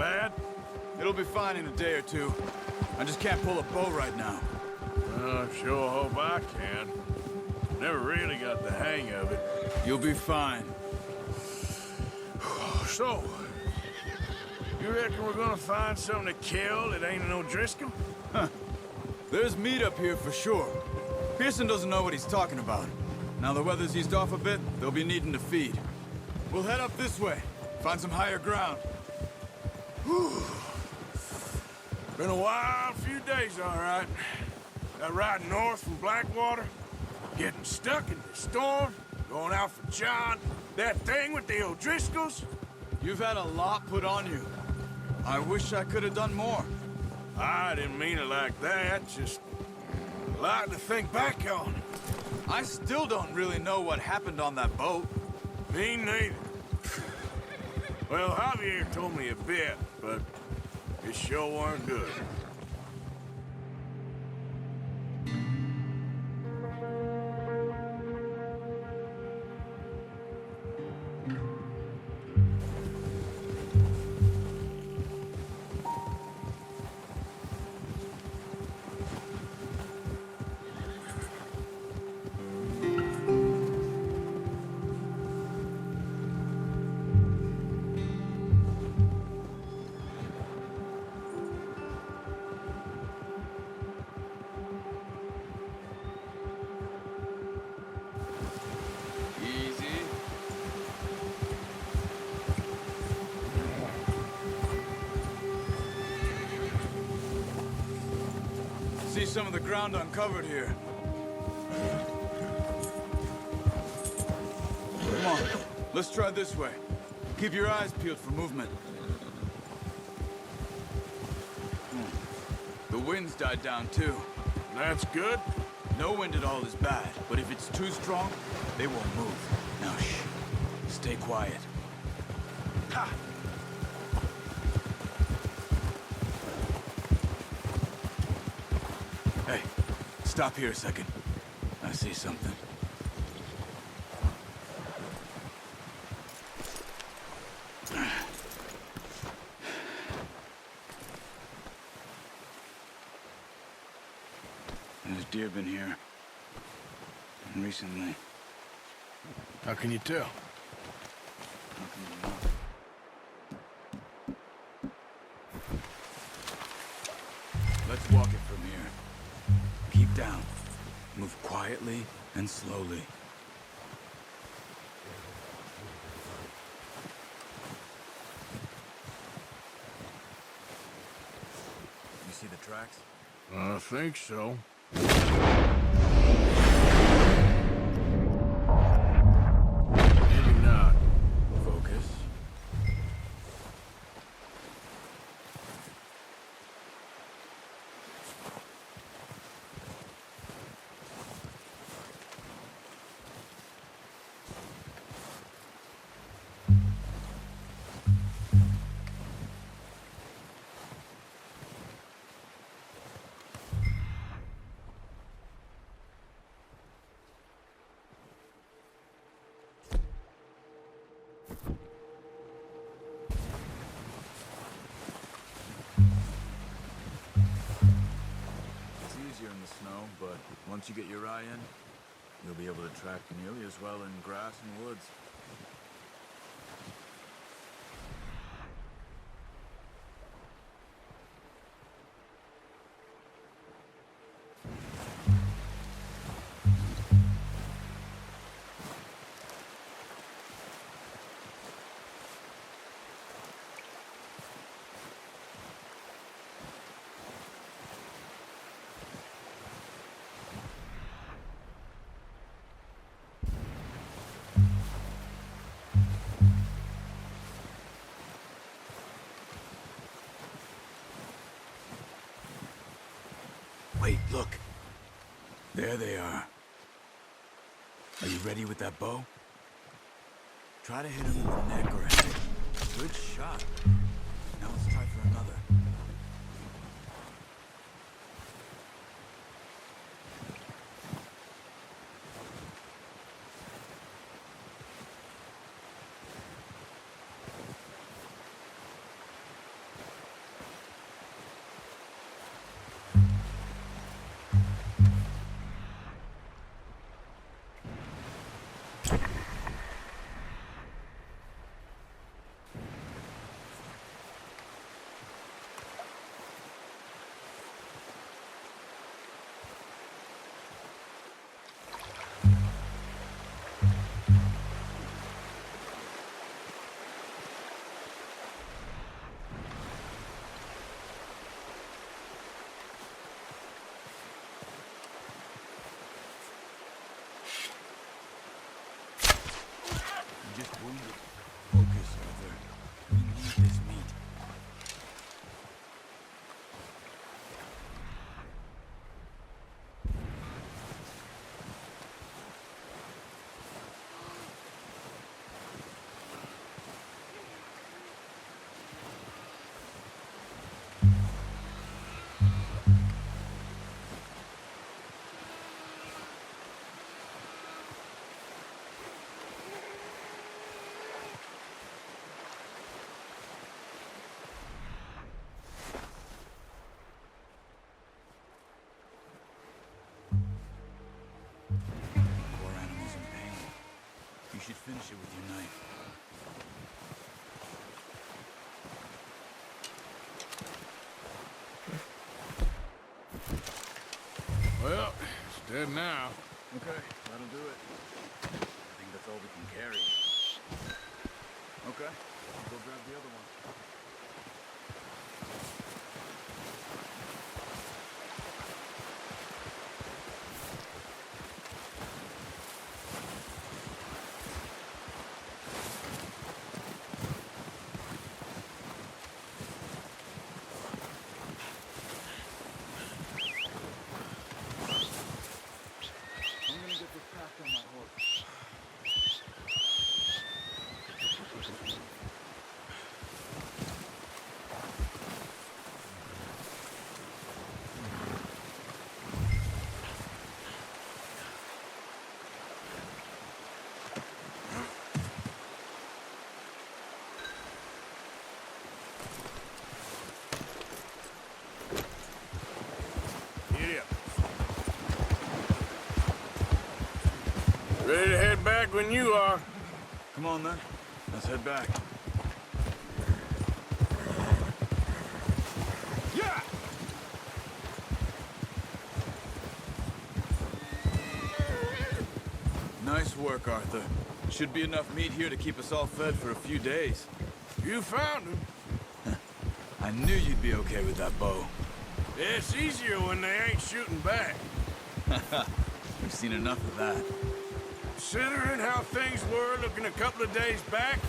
bad? It'll be fine in a day or two. I just can't pull a bow right now. I sure hope I can. Never really got the hang of it. You'll be fine. So, you reckon we're gonna find something to kill that ain't no Driscoll? Huh. There's meat up here for sure. Pearson doesn't know what he's talking about. Now the weather's eased off a bit, they'll be needing to feed. We'll head up this way, find some higher ground. Whew. Been a wild few days, all right. That ride north from Blackwater, getting stuck in the storm, going out for John, that thing with the O'Driscolls. You've had a lot put on you. I wish I could have done more. I didn't mean it like that, just a lot to think back on. I still don't really know what happened on that boat. Me neither. Well, Javier told me a bit, but it sure weren't good. See some of the ground uncovered here. Come on, let's try this way. Keep your eyes peeled for movement. The wind's died down too. That's good. No wind at all is bad, but if it's too strong, they won't move. Now shh, stay quiet. Ha! Hey, stop here a second. I see something. There's deer been here. Recently. How can you tell? How can you not? Let's walk it from here. Keep down. Move quietly and slowly. You see the tracks? I think so. Maybe not. Focus. In the snow, but once you get your eye in, you'll be able to track nearly as well in grass and woods. Wait, look. There they are. Are you ready with that bow? Try to hit him in the neck or head. Good shot. Now let's try for another. Well, it's dead now. Okay, that'll do it. I think that's all we can carry. Okay, I'll go grab the other one. I'm gonna get this pack on my horse. Giddy up. Ready to head back when you are. Come on then, let's head back. Yeah! Nice work, Arthur. Should be enough meat here to keep us all fed for a few days. You found him. I knew you'd be okay with that bow. It's easier when they ain't shooting back. We've seen enough of that. Considering how things were looking a couple of days back,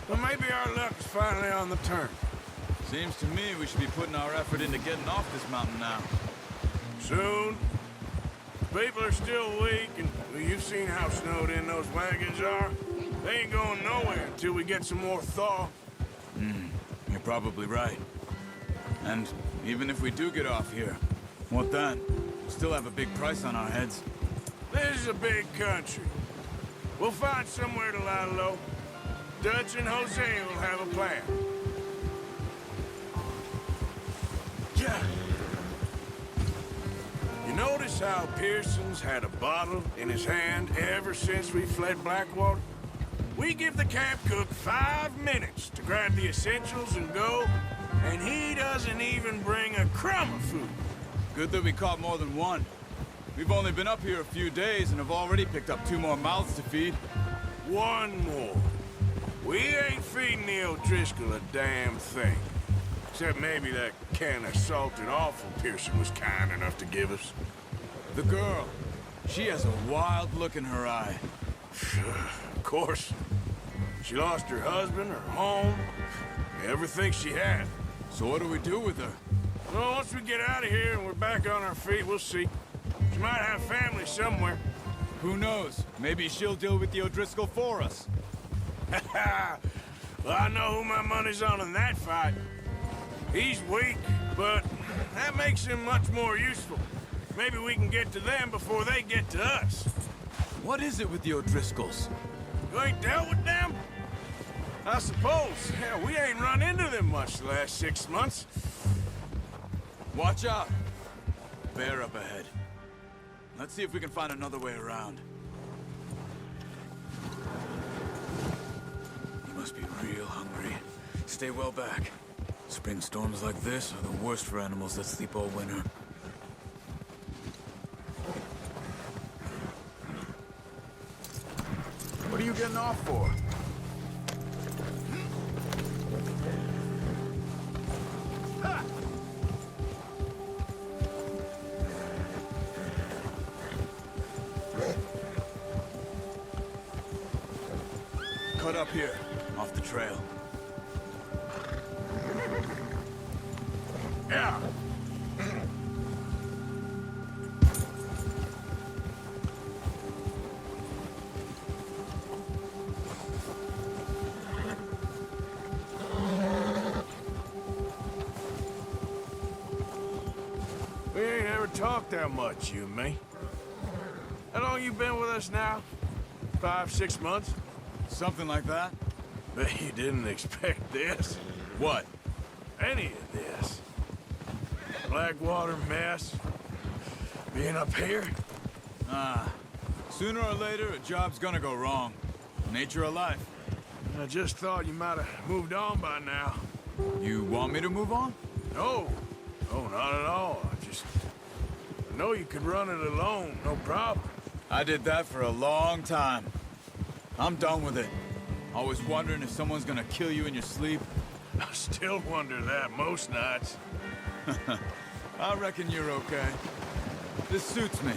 well, maybe our luck is finally on the turn. Seems to me we should be putting our effort into getting off this mountain now. Soon. People are still weak, and well, you've seen how snowed in those wagons are. They ain't going nowhere until we get some more thaw. You're probably right. And even if we do get off here, what then? We'll still have a big price on our heads. This is a big country. We'll find somewhere to lie low. Dutch and Jose will have a plan. Yeah. You notice how Pearson's had a bottle in his hand ever since we fled Blackwater? We give the camp cook 5 minutes to grab the essentials and go, and he doesn't even bring a crumb of food. Good that we caught more than one. We've only been up here a few days and have already picked up 2 more mouths to feed. One more. We ain't feeding the O'Driscoll a damn thing. Except maybe that can of salted offal Pearson was kind enough to give us. The girl, she has a wild look in her eye. Of course. She lost her husband, her home, everything she had. So what do we do with her? Well, once we get out of here and we're back on our feet, we'll see. She might have family somewhere. Who knows? Maybe she'll deal with the O'Driscoll for us. Well, I know who my money's on in that fight. He's weak, but that makes him much more useful. Maybe we can get to them before they get to us. What is it with the O'Driscolls? You ain't dealt with them? I suppose. Hell, we ain't run into them much the last 6 months. Watch out! Bear up ahead. Let's see if we can find another way around. You must be real hungry. Stay well back. Spring storms like this are the worst for animals that sleep all winter. What are you getting off for? Cut up here, off the trail. Yeah. We ain't ever talked that much, you and me. How long you been with us now? 5, 6 months? Something like that? Bet you didn't expect this. What? Any of this. Blackwater mess. Being up here. Sooner or later, a job's gonna go wrong. Nature of life. I just thought you might have moved on by now. You want me to move on? No. No, not at all. I know you could run it alone, no problem. I did that for a long time. I'm done with it. Always wondering if someone's gonna kill you in your sleep. I still wonder that most nights. I reckon you're okay. This suits me.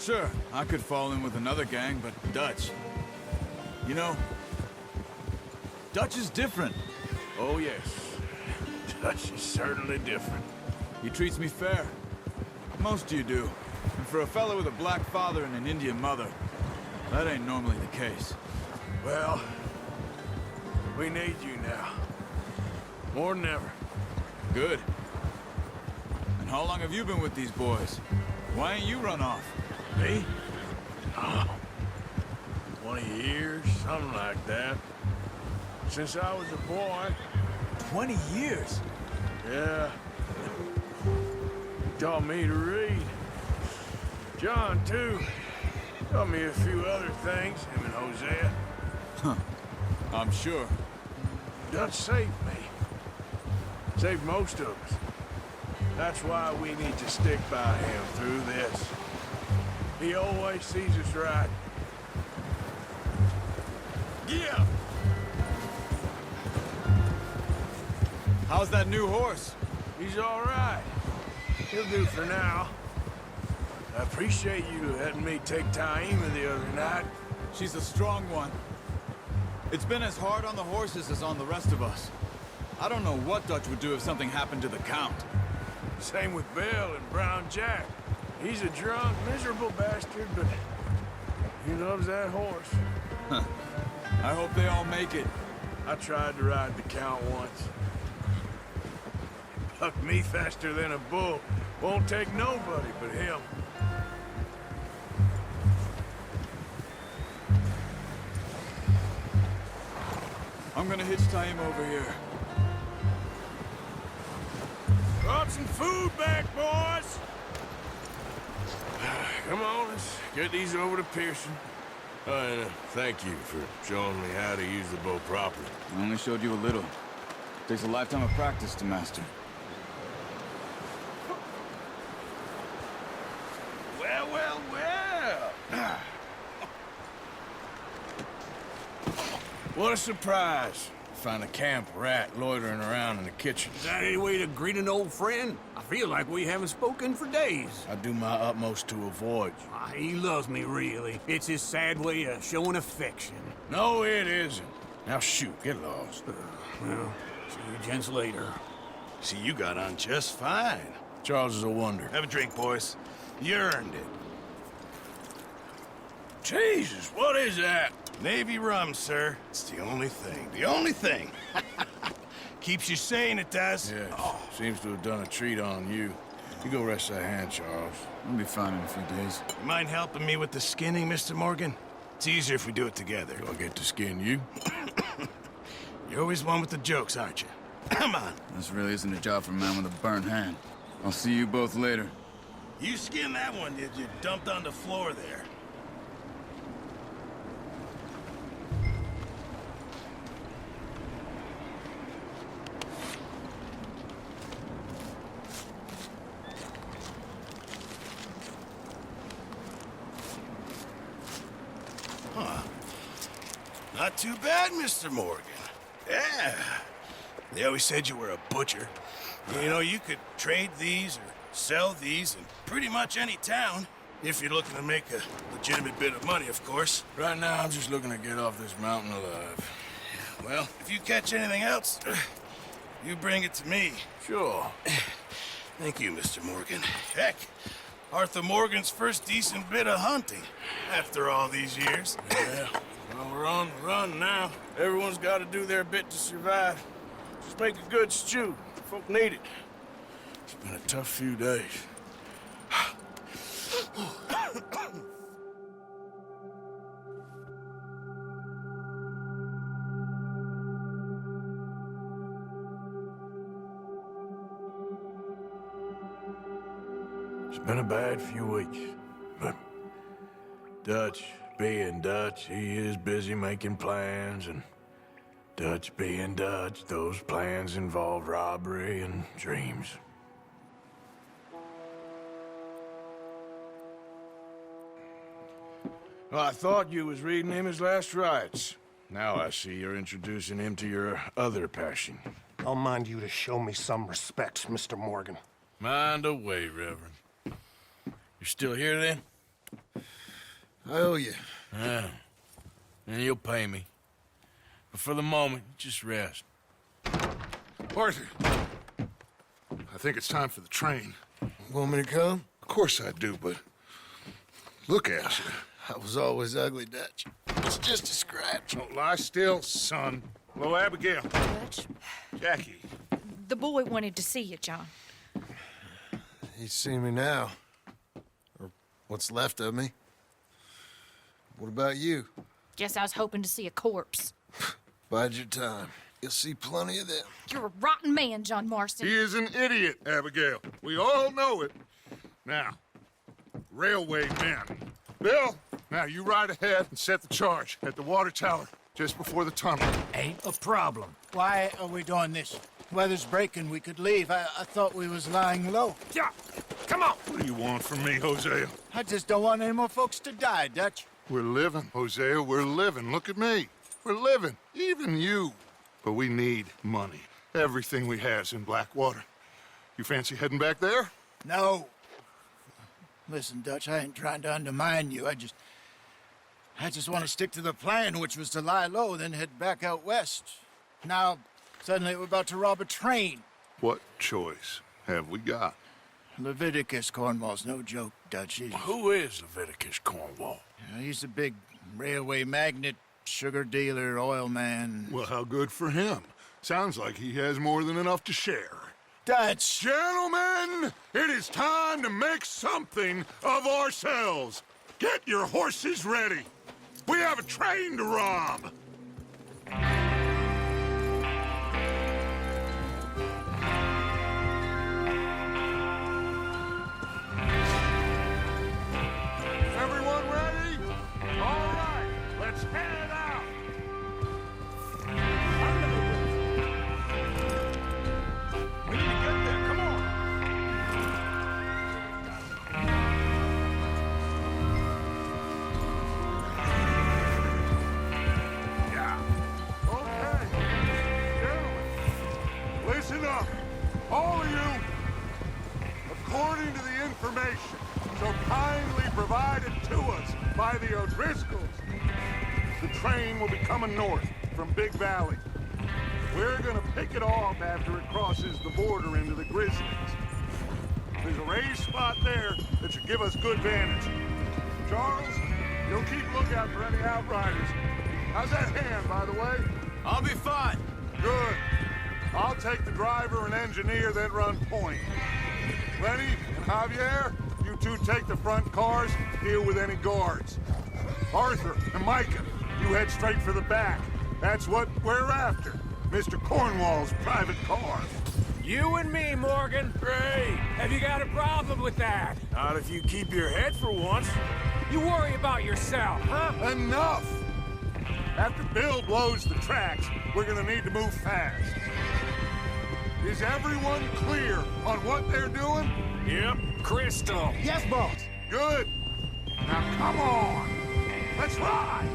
Sure, I could fall in with another gang, but Dutch... You know, Dutch is different. Oh, yes. Dutch is certainly different. He treats me fair. Most of you do. And for a fellow with a black father and an Indian mother, that ain't normally the case. Well, we need you now. More than ever. Good. And how long have you been with these boys? Why ain't you run off? Me? Oh, 20 years, something like that. Since I was a boy. 20 years? Yeah. He taught me to read. John, too. Taught me a few other things, him and Hosea. Huh. I'm sure. Dutch saved me. Saved most of us. That's why we need to stick by him through this. He always sees us right. Yeah! How's that new horse? He's all right. He'll do for now. I appreciate you letting me take Taima the other night. She's a strong one. It's been as hard on the horses as on the rest of us. I don't know what Dutch would do if something happened to the Count. Same with Bill and Brown Jack. He's a drunk, miserable bastard, but he loves that horse. Huh. I hope they all make it. I tried to ride the Count once. He bucked me faster than a bull. Won't take nobody but him. I'm gonna hitch Taima over here. Brought some food back, boys! Come on, let's get these over to Pearson. And thank you for showing me how to use the bow properly. I only showed you a little. Takes a lifetime of practice to master. Well, well, well! What a surprise. Find a camp rat loitering around in the kitchen. Is that any way to greet an old friend? I feel like we haven't spoken for days. I do my utmost to avoid you. He loves me, really. It's his sad way of showing affection. No, it isn't. Now shoot, get lost. Well, see you gents later. See, you got on just fine. Charles is a wonder. Have a drink, boys. You earned it. Jesus, what is that? Navy rum, sir. It's the only thing. The only thing. Keeps you sane, it does. Yes, seems to have done a treat on you. You go rest that hand, Charles. I'll be fine in a few days. You mind helping me with the skinning, Mr. Morgan? It's easier if we do it together. Do I get to skin you? You're always one with the jokes, aren't you? Come on. This really isn't a job for a man with a burnt hand. I'll see you both later. You skinned that one, did you? Dumped on the floor there. Not too bad, Mr. Morgan. Yeah. They always said you were a butcher. You know, you could trade these or sell these in pretty much any town. If you're looking to make a legitimate bit of money, of course. Right now, I'm just looking to get off this mountain alive. Well, if you catch anything else, you bring it to me. Sure. Thank you, Mr. Morgan. Heck, Arthur Morgan's first decent bit of hunting after all these years. Yeah. Well, we're on the run now. Everyone's got to do their bit to survive. Just make a good stew. Folk need it. It's been a tough few days. It's been a bad few weeks, but Dutch being Dutch, he is busy making plans, and Dutch being Dutch, those plans involve robbery and dreams. Well, I thought you was reading him his last rites. Now I see you're introducing him to your other passion. I'll mind you to show me some respect, Mr. Morgan. Mind away, Reverend. You're still here, then? I owe you. Yeah. And you'll pay me. But for the moment, just rest. Arthur, I think it's time for the train. Want me to come? Of course I do, but look at you. I was always ugly, Dutch. It's just a scratch. Don't lie still, son. Hello, Abigail. Dutch, Jackie. the boy wanted to see you, John. He's seen me now. Or what's left of me. What about you? Guess I was hoping to see a corpse. Bide your time. You'll see plenty of them. You're a rotten man, John Marston. He is an idiot, Abigail. We all know it. Now, railway men. Bill, now you ride ahead and set the charge at the water tower just before the tunnel. Ain't a problem. Why are we doing this? Weather's breaking. We could leave. I thought we was lying low. Yeah, come on. What do you want from me, Hosea? I just don't want any more folks to die, Dutch. We're living, Hosea. We're living. Look at me. We're living. Even you. But we need money. Everything we has in Blackwater. You fancy heading back there? No. Listen, Dutch, I ain't trying to undermine you. I just want to stick to the plan, which was to lie low, then head back out west. Now, suddenly we're about to rob a train. What choice have we got? Leviticus Cornwall's no joke, Dutch. Who is Leviticus Cornwall? He's a big railway magnate, sugar dealer, oil man. Well, how good for him. Sounds like he has more than enough to share. Dutch! Gentlemen, it is time to make something of ourselves. Get your horses ready. We have a train to rob. Everyone ready? All right, let's head out. We need to get there. Come on. Yeah. Okay. Gentlemen, listen up. All of you. According to the information so kindly provided to us by the O'Driscolls, the train will be coming north from Big Valley. We're gonna pick it off after it crosses the border into the Grizzlies. There's a raised spot there that should give us good vantage. Charles, you'll keep lookout for any outriders. How's that hand, by the way? I'll be fine. Good. I'll take the driver and engineer, then run point. Lenny and Javier, you two take the front cars, deal with any guards. Arthur and Micah, you head straight for the back. That's what we're after. Mr. Cornwall's private car. You and me, Morgan. Great. Have you got a problem with that? Not if you keep your head for once. You worry about yourself, huh? Enough! After Bill blows the tracks, we're gonna need to move fast. Is everyone clear on what they're doing? Yep. Crystal. Yes, boss. Good. Now come on. Let's ride.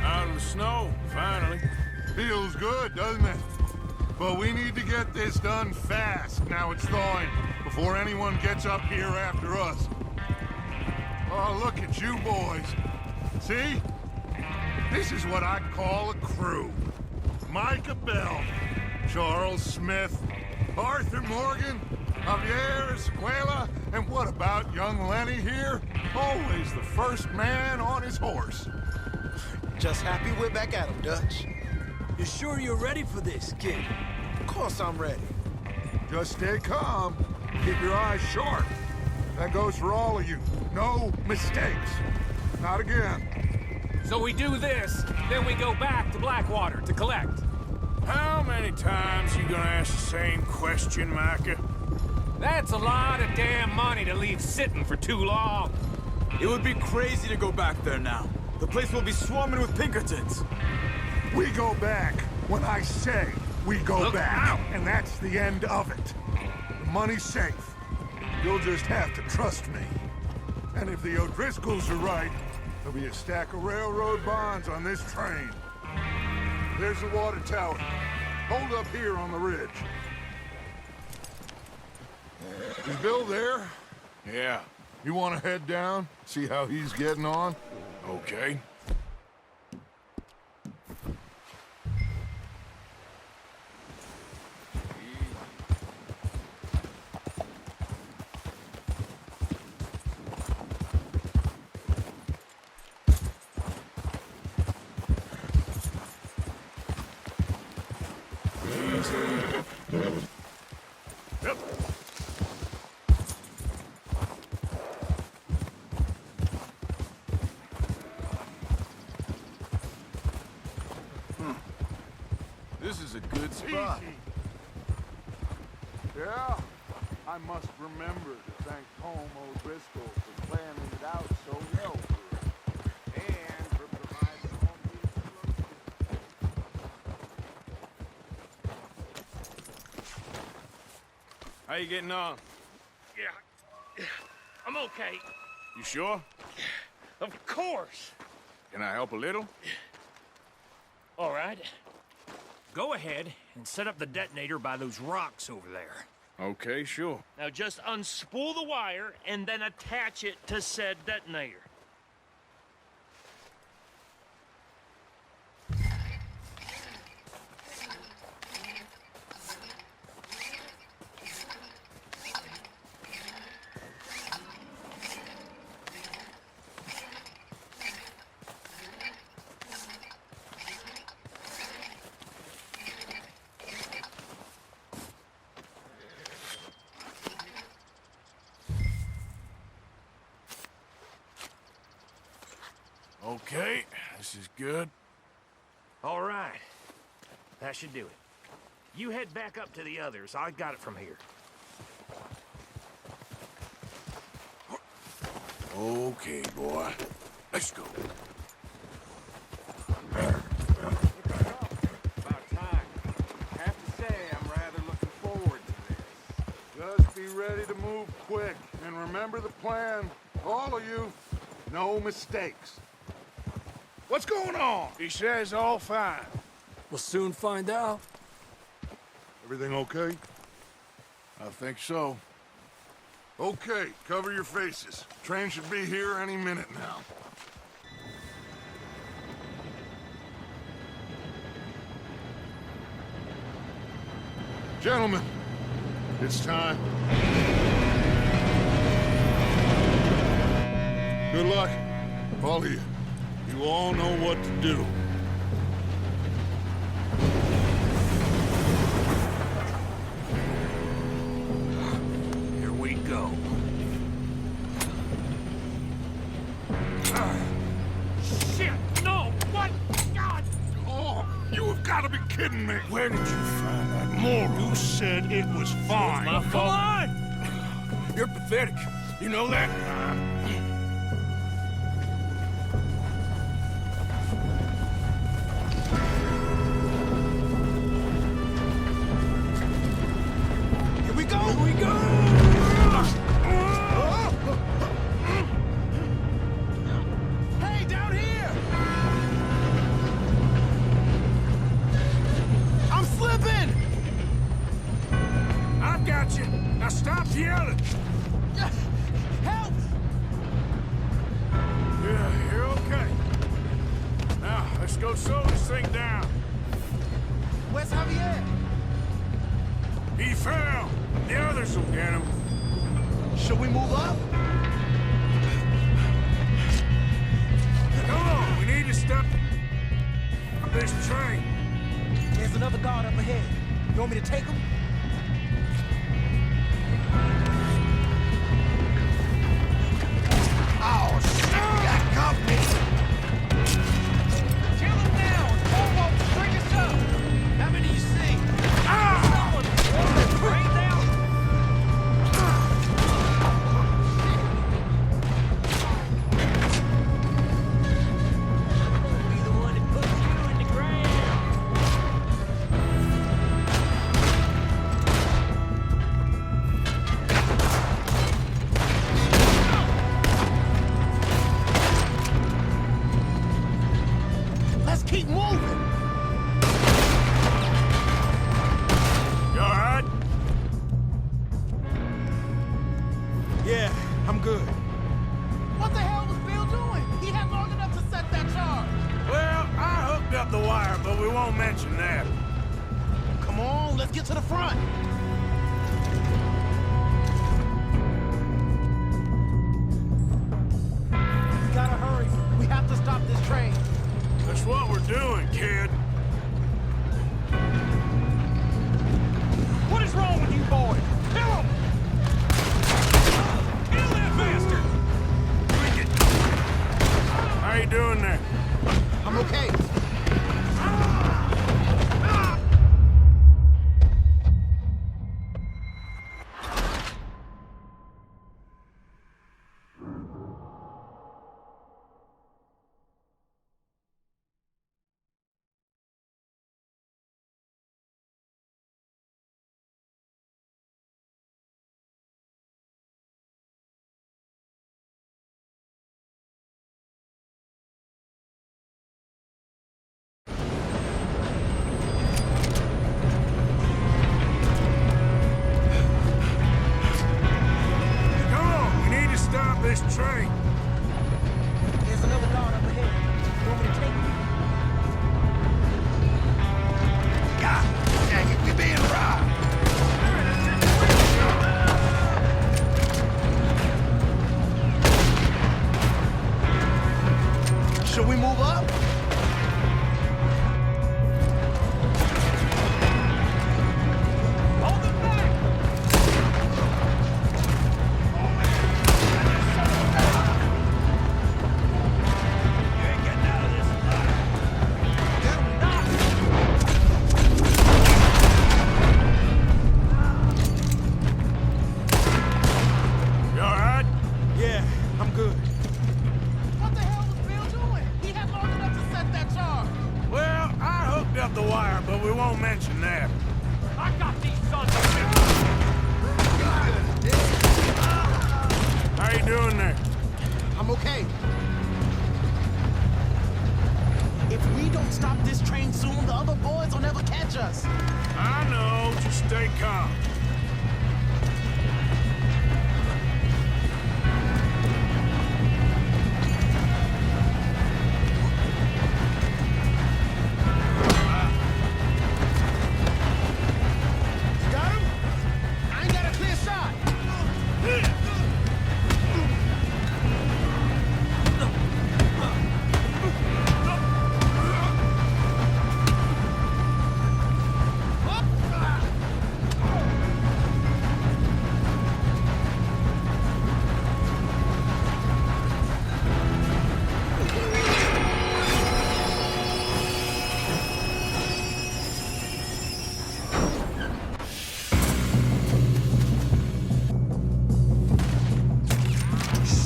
Out of the snow, finally. Feels good, doesn't it? But we need to get this done fast. Now it's thawing, before anyone gets up here after us. Oh, look at you boys. See? This is what I call a crew. Micah Bell, Charles Smith, Arthur Morgan, Javier Escuela, and what about young Lenny here? Always the first man on his horse. Just happy we're back at 'em, Dutch. You sure you're ready for this, kid? Of course I'm ready. Just stay calm. Keep your eyes sharp. That goes for all of you. No mistakes. Not again. So we do this, then we go back to Blackwater to collect. How many times you gonna ask the same question, Micah? That's a lot of damn money to leave sitting for too long. It would be crazy to go back there now. The place will be swarming with Pinkertons. We go back when I say we go Look back. out. And that's the end of it. The money's safe. You'll just have to trust me. And if the O'Driscolls are right, there'll be a stack of railroad bonds on this train. There's the water tower. Hold up here on the ridge. Is Bill there? Yeah, You want to head down? See how he's getting on? okay. Yep. This is a good spot. Yeah, I must remember to thank Tom O'Driscoll for planning it out so well for us. And for providing all the How you getting on? Yeah, I'm okay. You sure? Of course. Can I help a little? All right. Go ahead and set up the detonator by those rocks over there. Okay, sure. Now just unspool the wire and then attach it to said detonator. Okay, this is good. All right. That should do it. You head back up to the others. I got it from here. Okay, boy. Let's go. About time. I have to say, I'm rather looking forward to this. Just be ready to move quick, and remember the plan. All of you, no mistakes. What's going on? He says all fine. We'll soon find out. Everything okay? I think so. Okay, cover your faces. Train should be here any minute now. Gentlemen, it's time. Good luck, all of you. You all know what to do. Here we go. Shit! No! What? God! Oh, you have got to be kidding me. Where did you find that moral? You said it was fine. My fault. Come on! You're pathetic. You know that? Here we go! Here we go! Hey, down here! I'm slipping! I've got you. Now stop yelling. Help! Yeah, you're okay. Now, let's go slow this thing down. Where's Javier? He fell. The others will get him. Should we move up? Come on, we need to stop. stop this train. There's another guard up ahead. You want me to take him? Oh, shit! Got company! Kill him now! Almost! Bring us up! How many you see? Bring down! Be the one that puts you in the ground. Let's keep moving! You all right? Yeah, I'm good. What the hell was Bill doing? He had long enough to set that charge. Well, I hooked up the wire, but we won't mention that. Come on, let's get to the front. We gotta hurry. We have to stop this train. That's what we're doing, kid. What is wrong with you boys? Kill him! Kill that bastard! How you doing there? I'm okay. Come on, we need to stop this train. There's another guard up ahead. You want me to take him? God dang it, we being robbed! Should we move up? Hold them back! You ain't getting out of this alive. You all right? Yeah, I'm good. What the hell was Bill doing? He had long enough to set that charge. Well, I hooked up the wire, but we won't mention that. I got these sons of bitches! How you doing there? I'm okay. If we don't stop this train soon, the other boys will never catch us. I know, just stay calm. Got him? I ain't got a clear shot.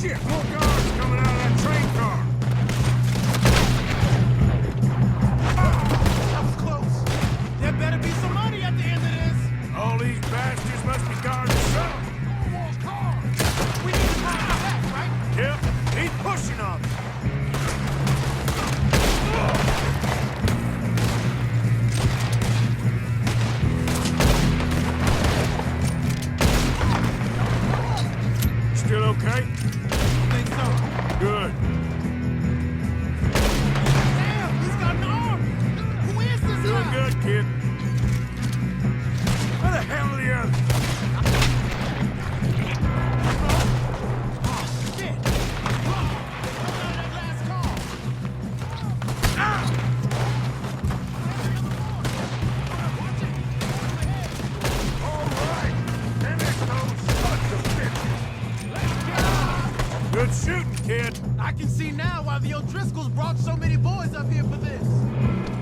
Shit, more guards coming out of that train car. That was close. There better be some money at the end of this. All these bastards must be guards or something. Almost cars. We need to find the back, right? Yep, he's pushing on us. Still okay? Think so. Good. Damn, he's got an arm. Who is this Doing guy? good, kid. Where the hell are the others? Oh, shit. Coming out of that last car. Good shooting, kid. I can see now why the O'Driscolls brought so many boys up here for this.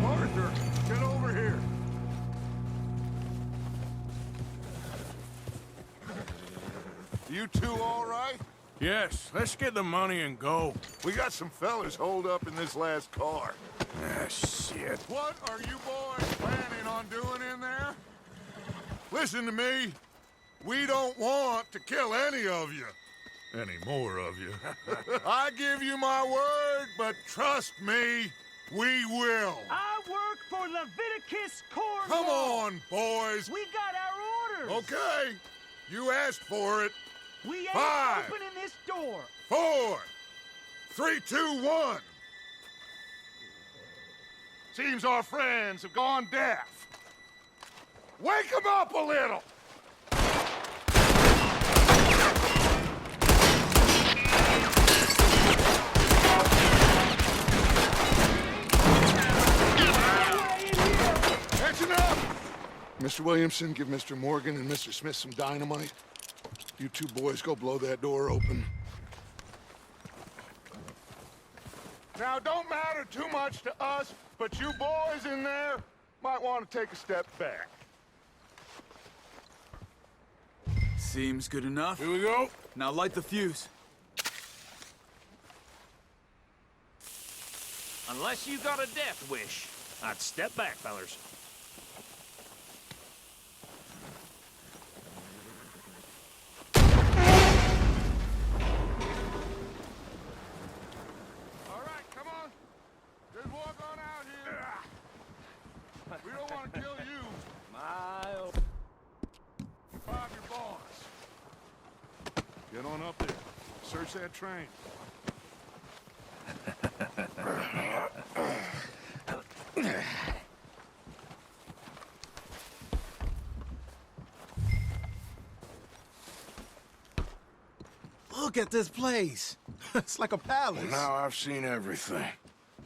Arthur, get over here. You two all right? Yes, let's get the money and go. We got some fellas holed up in this last car. Ah, shit. What are you boys planning on doing in there? Listen to me. We don't want to kill any of you. Any more of you. I give you my word, but trust me, we will. I work for Leviticus Corps. Come on, boys. We got our orders. Okay. You asked for it. We ain't 5, opening this door. 4, 3, 2, 1. Seems our friends have gone deaf. Wake them up a little. That's enough. Mr. Williamson, give Mr. Morgan and Mr. Smith some dynamite. You two boys go blow that door open. Now, don't matter too much to us, but you boys in there might want to take a step back. Seems good enough. Here we go. Now light the fuse. Unless you got a death wish, I'd step back, fellers. All right, come on. Just walk on out here. We don't want to kill you. Bob your boss. Get on up there. Search that train. Look at this place. It's like a palace. Now I've seen everything.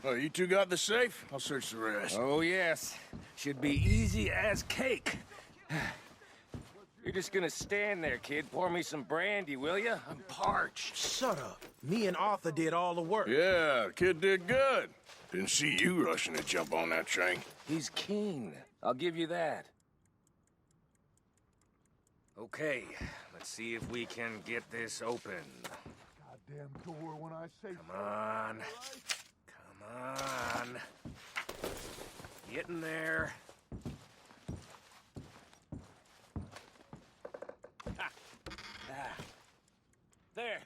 Oh, you two got the safe? I'll search the rest. Oh, yes. Should be easy as cake. You're just gonna stand there, kid. Pour me some brandy, will ya? I'm parched. Shut up. Me and Arthur did all the work. Yeah, the kid did good. Didn't see you rushing to jump on that train. He's keen. I'll give you that. Okay, let's see if we can get this open. Goddamn door when I say Come on. Come on. Get in there. Ha. Ah. There.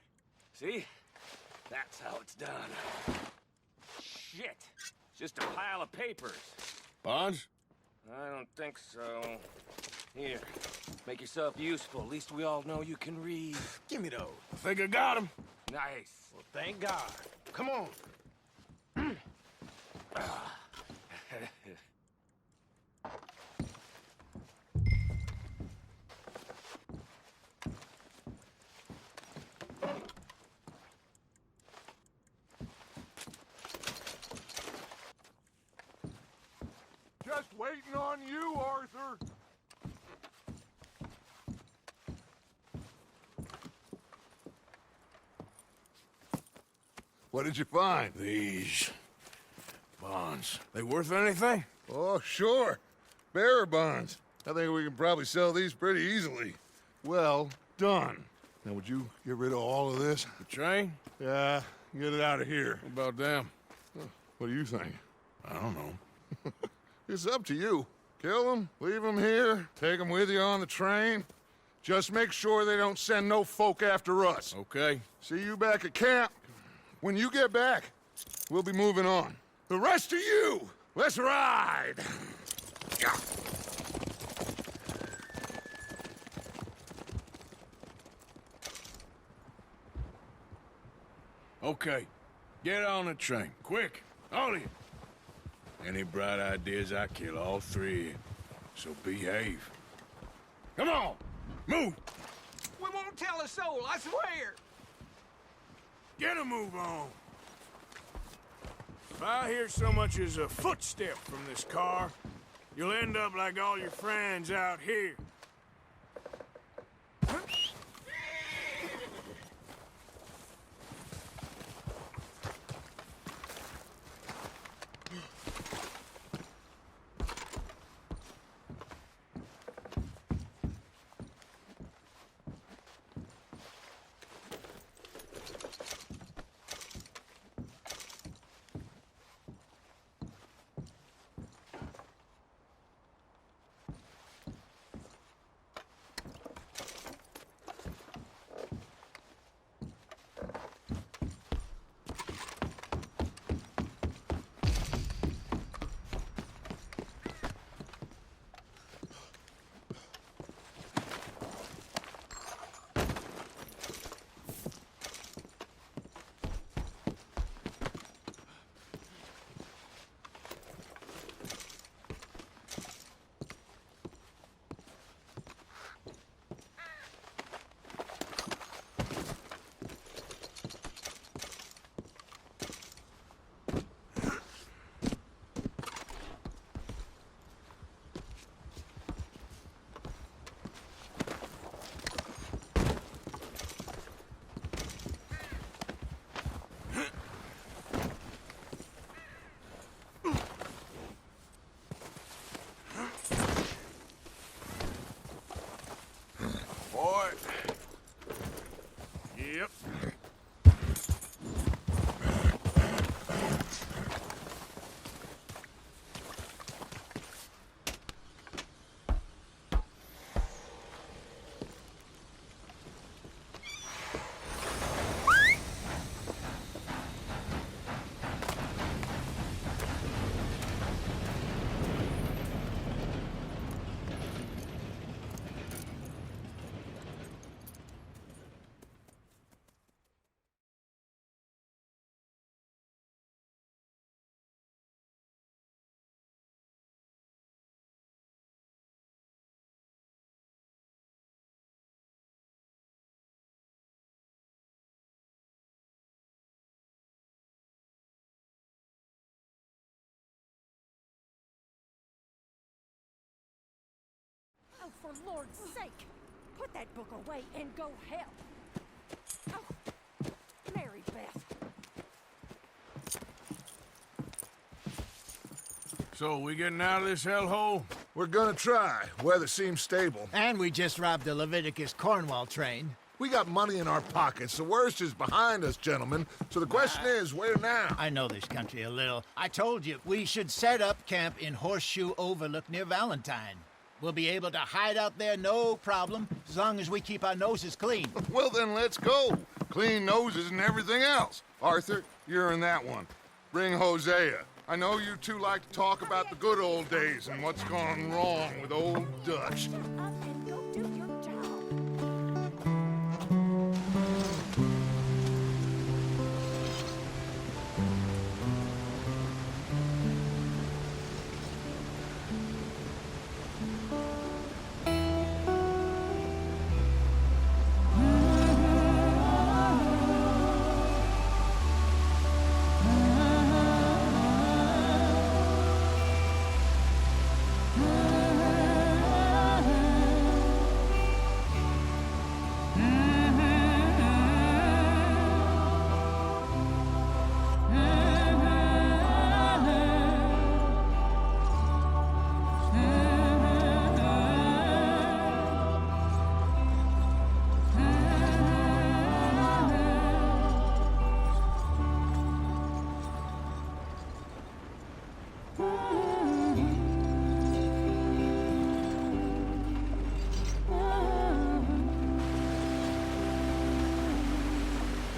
See? That's how it's done. Shit. Just a pile of papers. Bonds? I don't think so. Here. Make yourself useful. At least we all know you can read. Give me those. I think I got him. Nice. Well, thank God. Come on. just waiting on you, Arthur. What did you find? These bonds. They worth anything? Oh, sure. Bearer bonds. I think we can probably sell these pretty easily. Well done. Now, would you get rid of all of this? The train? Yeah, get it out of here. What about them? What do you think? I don't know. It's up to you. Kill them, leave them here, take them with you on the train. Just make sure they don't send no folk after us. Okay. See you back at camp. When you get back, we'll be moving on. The rest of you, let's ride! Yeah. Okay. Get on the train. Quick. All of you. Any bright ideas, I kill all three of you. So behave. Come on! Move! We won't tell a soul, I swear. Get a move on. If I hear so much as a footstep from this car, you'll end up like all your friends out here. boy. Yep. Oh, for Lord's sake, put that book away and go help. Oh, Mary Beth. So, we getting out of this hellhole? We're gonna try. Weather seems stable. And we just robbed the Leviticus Cornwall train. We got money in our pockets. The worst is behind us, gentlemen. So the question is, where now? I know this country a little. I told you, we should set up camp in Horseshoe Overlook near Valentine. We'll be able to hide out there, no problem, as long as we keep our noses clean. Well, then let's go. Clean noses and everything else. Arthur, you're in that one. Bring Hosea. I know you two like to talk about the good old days and what's gone wrong with old Dutch. Shut up and go do your job.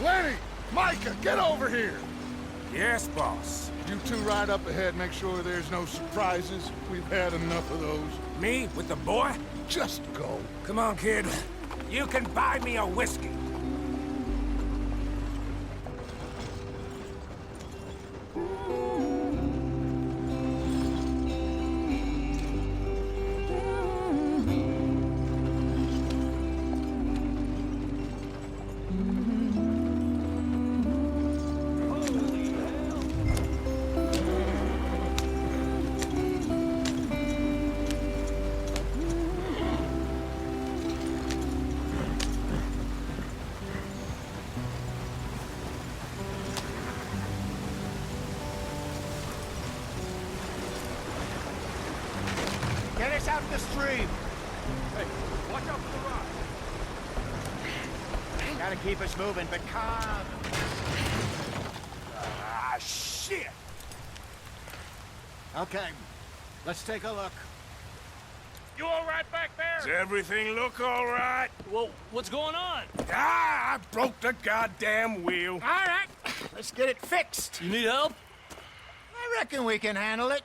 Lenny! Micah, get over here! Yes, boss. You two ride up ahead, make sure there's no surprises. We've had enough of those. Me with the boy? Just go. Come on, kid. You can buy me a whiskey. Get us out the stream. Hey, watch out for the rock. Gotta keep us moving, but calm. Ah, shit! Okay, let's take a look. You all right back there? Does everything look all right? Well, what's going on? Ah, I broke the goddamn wheel. All right, let's get it fixed. You need help? I reckon we can handle it.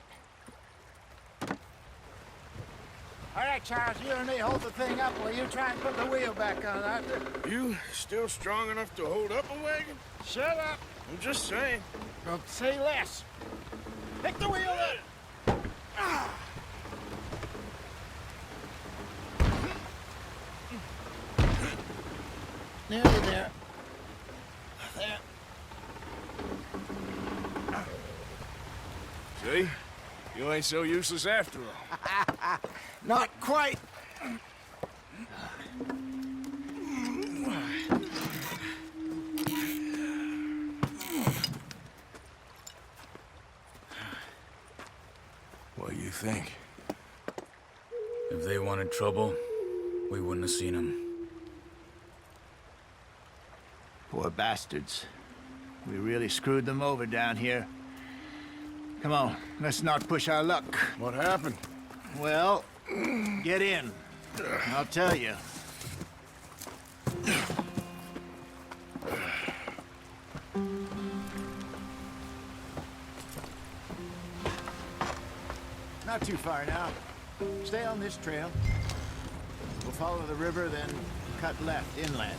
All right, Charles, you and me hold the thing up while you try and put the wheel back on, Arthur. You still strong enough to hold up a wagon? Shut up. I'm just saying. Don't say less. Pick the wheel up. Nearly there. There. See? You ain't so useless after all. Not quite. What do you think? If they wanted trouble, we wouldn't have seen them. Poor bastards. We really screwed them over down here. Come on, let's not push our luck. What happened? Well, get in. I'll tell you. Not too far now. Stay on this trail. We'll follow the river, then cut left inland.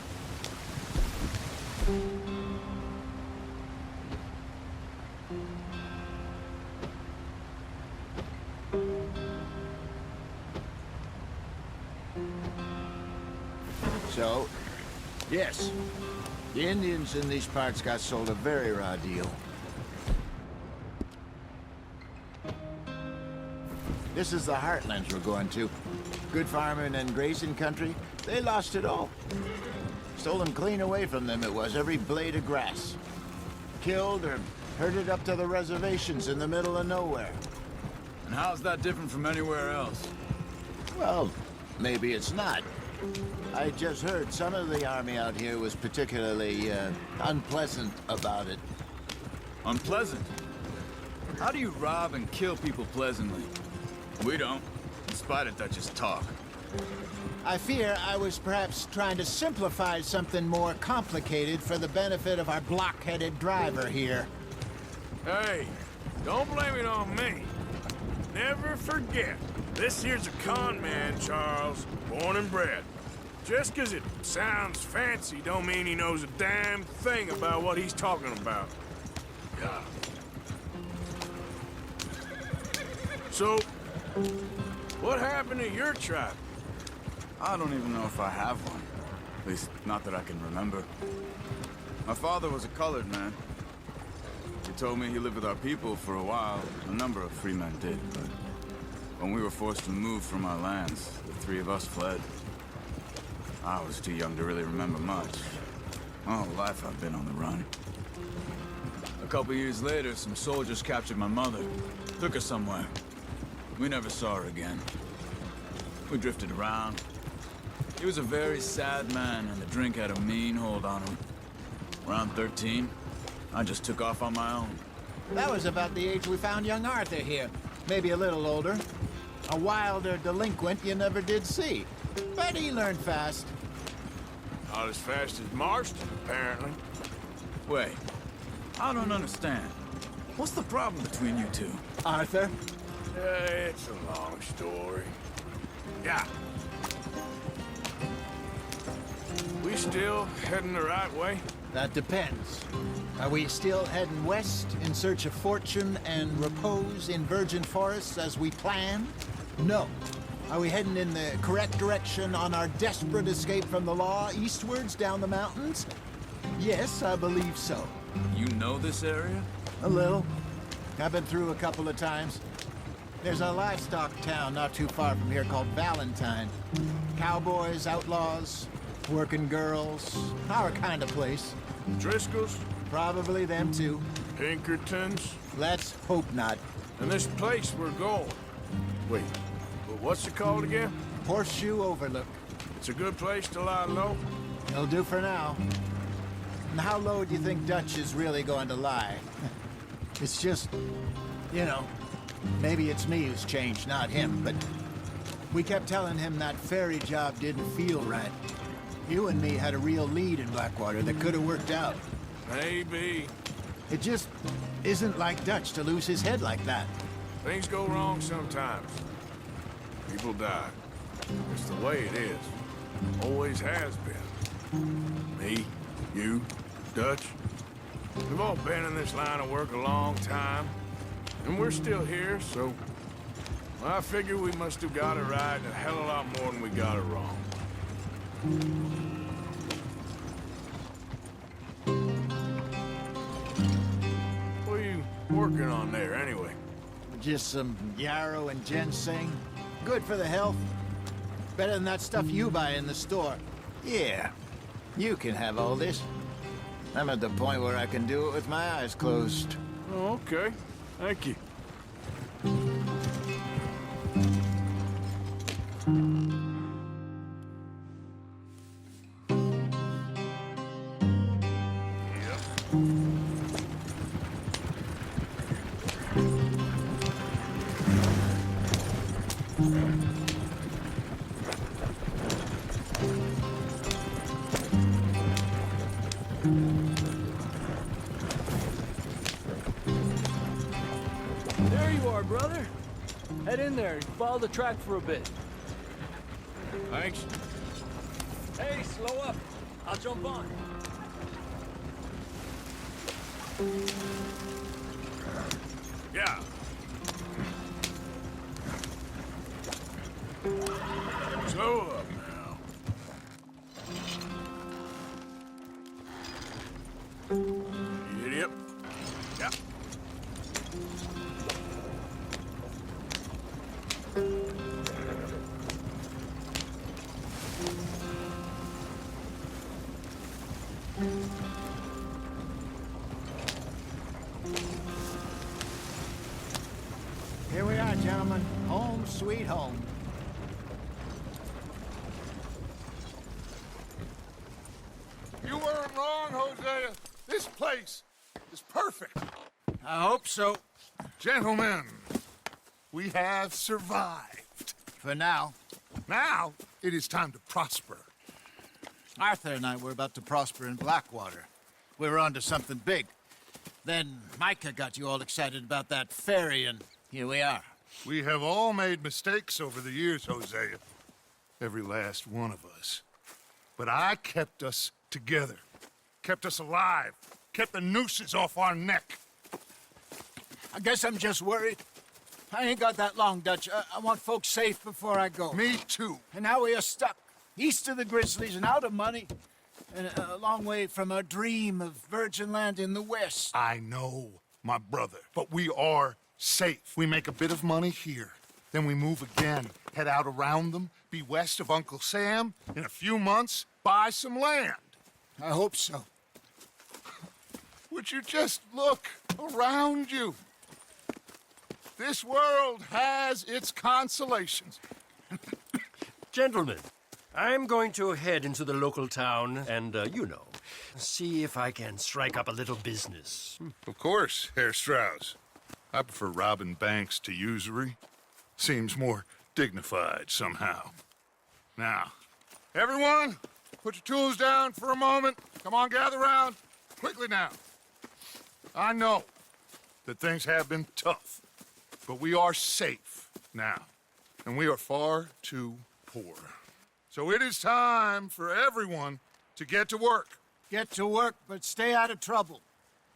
So, yes, the Indians in these parts got sold a very raw deal. This is the heartlands we're going to. Good farming and grazing country. They lost it all. Stolen clean away from them it was, every blade of grass. Killed or herded up to the reservations in the middle of nowhere. And how's that different from anywhere else? Well, maybe it's not. I just heard some of the army out here was particularly unpleasant about it. Unpleasant? How do you rob and kill people pleasantly? We don't, in spite of Dutch's talk. I fear I was perhaps trying to simplify something more complicated for the benefit of our block-headed driver here. Hey, don't blame it on me. Never forget, this here's a con man, Charles, born and bred. Just 'cause it sounds fancy don't mean he knows a damn thing about what he's talking about. Yeah. So, what happened to your tribe? I don't even know if I have one. At least, not that I can remember. My father was a colored man. He told me he lived with our people for a while. A number of free men did, but when we were forced to move from our lands, the three of us fled. I was too young to really remember much. My whole life I've been on the run. A couple years later, some soldiers captured my mother. Took her somewhere. We never saw her again. We drifted around. He was a very sad man, and the drink had a mean hold on him. Around 13, I just took off on my own. That was about the age we found young Arthur here. Maybe a little older. A wilder delinquent you never did see. But he learned fast. Not as fast as Marston, apparently. Wait, I don't understand. What's the problem between you two? Arthur? It's a long story. Yeah. We still heading the right way? That depends. Are we still heading west in search of fortune and repose in virgin forests as we planned? No. Are we heading in the correct direction on our desperate escape from the law eastwards down the mountains? Yes, I believe so. You know this area? A little. I've been through a couple of times. There's a livestock town not too far from here called Valentine. Cowboys, outlaws, working girls, our kind of place. Driscoll's? Probably them too. Pinkertons? Let's hope not. And this place we're going. Wait, what's it called again? Horseshoe Overlook. It's a good place to lie low? It'll do for now. And how low do you think Dutch is really going to lie? It's just, you know, maybe it's me who's changed, not him, but we kept telling him that ferry job didn't feel right. You and me had a real lead in Blackwater that could have worked out. Maybe. It just isn't like Dutch to lose his head like that. Things go wrong sometimes. People die. It's the way it is. Always has been. Me, you, Dutch. We've all been in this line of work a long time. And we're still here, so... I figure we must have got it right a hell of a lot more than we got it wrong. What are you working on there, anyway? Just some yarrow and ginseng. Good for the health. Better than that stuff you buy in the store. Yeah, you can have all this. I'm at the point where I can do it with my eyes closed. Oh, okay. Thank you. There you are, brother. Head in there and follow the track for a bit. Thanks. Hey, slow up. I'll jump on. Yeah. Slow up now. Idiot. Yeah. Here we are, gentlemen. Home sweet home. You weren't wrong, Hosea. This place is perfect. I hope so. Gentlemen, we have survived. For now. Now, it is time to prosper. Arthur and I were about to prosper in Blackwater. We were onto something big. Then Micah got you all excited about that ferry, and here we are. We have all made mistakes over the years, Hosea. Every last one of us. But I kept us together. Kept us alive. Kept the nooses off our neck. I guess I'm just worried. I ain't got that long, Dutch. I want folks safe before I go. Me too. And now we are stuck, east of the Grizzlies and out of money, and a long way from our dream of virgin land in the west. I know, my brother, but we are safe. We make a bit of money here. Then we move again, head out around them, be west of Uncle Sam. In a few months, buy some land. I hope so. Would you just look around you? This world has its consolations. Gentlemen, I'm going to head into the local town and, see if I can strike up a little business. Of course, Herr Strauss. I prefer robbing banks to usury. Seems more dignified somehow. Now, everyone, put your tools down for a moment. Come on, gather round. Quickly now. I know that things have been tough, but we are safe now, and we are far too poor. So it is time for everyone to get to work. Get to work, but stay out of trouble.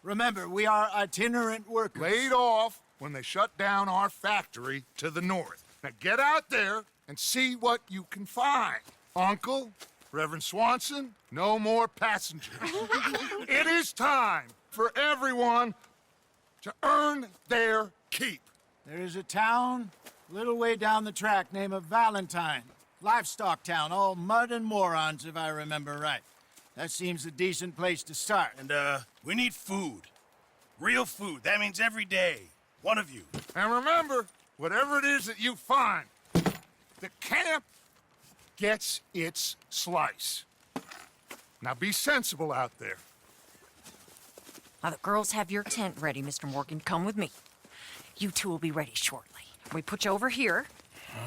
Remember, we are itinerant workers. Laid off when they shut down our factory to the north. Now get out there and see what you can find. Uncle, Reverend Swanson, no more passengers. It is time for everyone to earn their keep. There is a town a little way down the track named Valentine. Livestock town, all mud and morons, if I remember right. That seems a decent place to start. And, we need food. Real food. That means every day. One of you. And remember, whatever it is that you find, the camp gets its slice. Now be sensible out there. Now, the girls have your tent ready, Mr. Morgan. Come with me. You two will be ready shortly. We put you over here.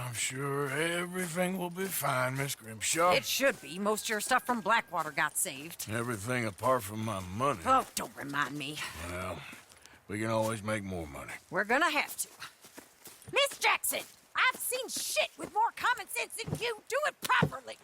I'm sure everything will be fine, Miss Grimshaw. It should be. Most of your stuff from Blackwater got saved. Everything apart from my money. Oh, don't remind me. Well, we can always make more money. We're gonna have to. Miss Jackson, I've seen shit with more common sense than you. Do it properly.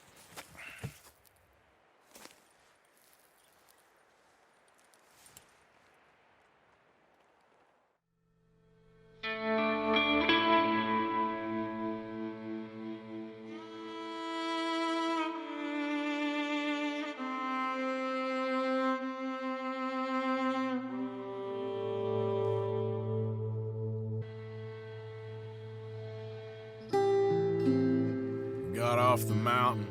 Got off the mountain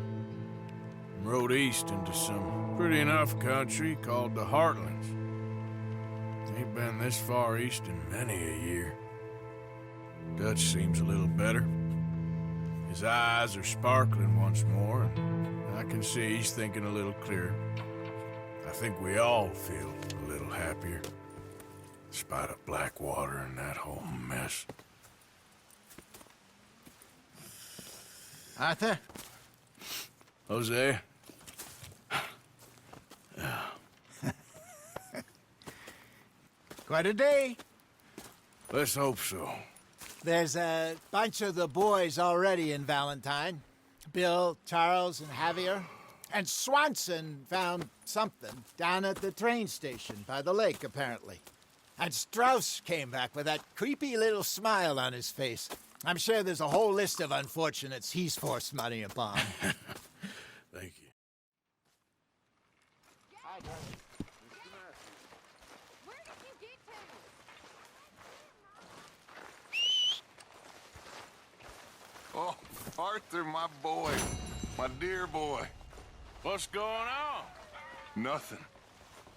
and rode east into some pretty enough country called the Heartlands. Ain't been this far east in many a year. Dutch seems a little better. His eyes are sparkling once more, and I can see he's thinking a little clearer. I think we all feel a little happier. Despite of Blackwater and that whole mess. Arthur? Jose? Quite a day. Let's hope so. There's a bunch of the boys already in Valentine. Bill, Charles, and Javier. And Swanson found something down at the train station by the lake, apparently. And Strauss came back with that creepy little smile on his face. I'm sure there's a whole list of unfortunates he's forced money upon. Thank you. Where did you get to? Oh, Arthur, my boy. My dear boy. What's going on? Nothing.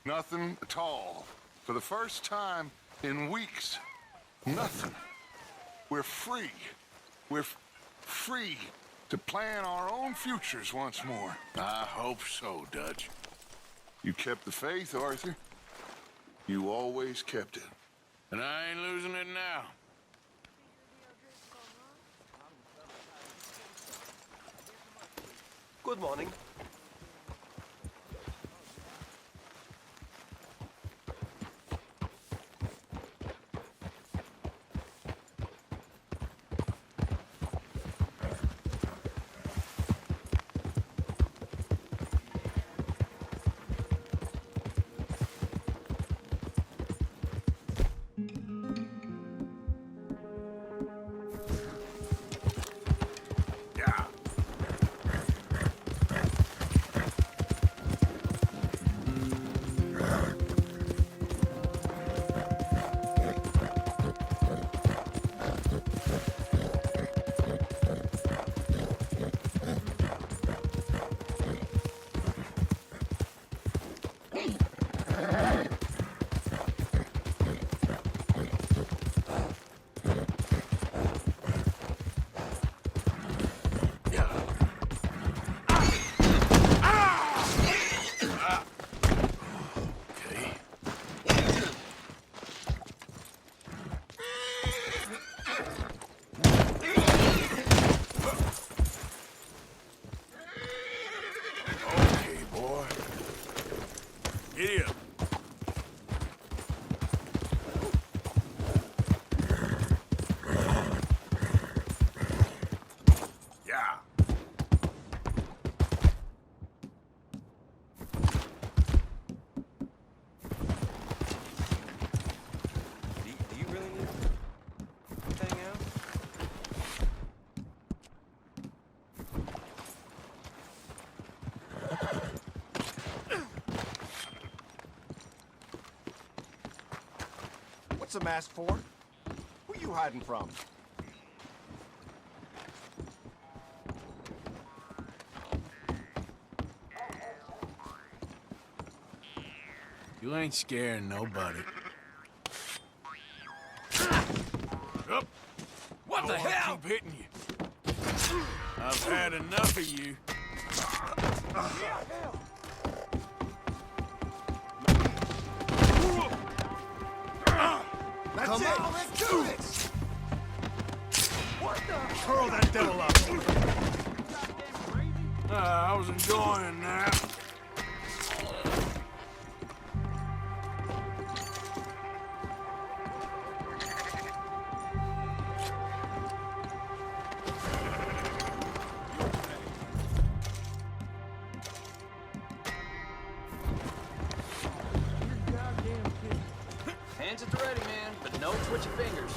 Nothing at all. For the first time in weeks. Nothing. We're free. We're free to plan our own futures once more. I hope so, Dutch. You kept the faith, Arthur. You always kept it. And I ain't losing it now. Good morning. Giddy up. Yeah. Do you really need to hang out? What's the mask for? Who you hiding from? You ain't scaring nobody. Up. What the hell? Keep hitting you. I've had enough of you. That's Come it. on. Let's do this. What the? Curl that devil up. I was enjoying that. Hands at the ready, man, but no twitching fingers.